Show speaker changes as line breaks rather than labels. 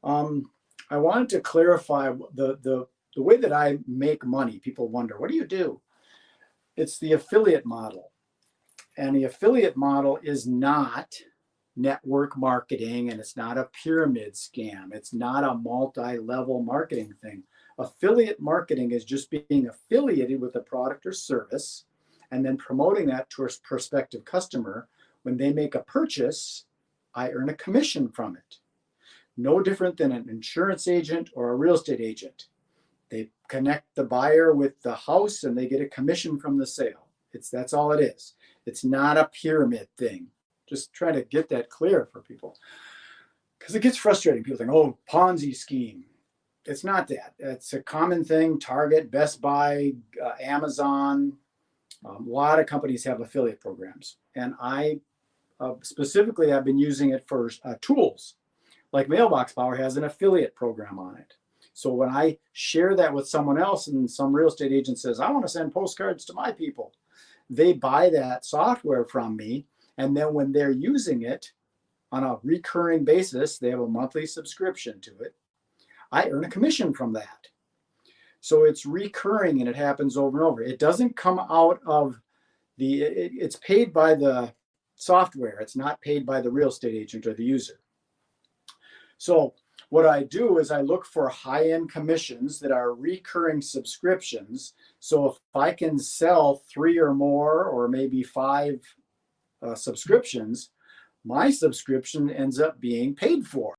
I wanted to clarify the way that I make money. People wonder, what do you do? It's the affiliate model. And the affiliate model is not network marketing, and it's not a pyramid scam. It's not a multi-level marketing thing. Affiliate marketing is just being affiliated with a product or service and then promoting that to a prospective customer. When they make a purchase, I earn a commission from it. No different than an insurance agent or a real estate agent. They connect the buyer with the house and they get a commission from the sale. That's all it is. It's not a pyramid thing. Just trying to get that clear for people, because it gets frustrating. People think, oh, Ponzi scheme. It's not that. It's a common thing. Target, Best Buy, Amazon, a lot of companies have affiliate programs. And I specifically have been using it for tools. Like Mailbox Power has an affiliate program on it. So when I share that with someone else and some real estate agent says, I want to send postcards to my people, they buy that software from me. And then when they're using it on a recurring basis, they have a monthly subscription to it. I earn a commission from that. So it's recurring and it happens over and over. It doesn't come out of it's paid by the software. It's not paid by the real estate agent or the user. So what I do is I look for high-end commissions that are recurring subscriptions. So if I can sell 3 or more, or maybe 5 subscriptions, my subscription ends up being paid for.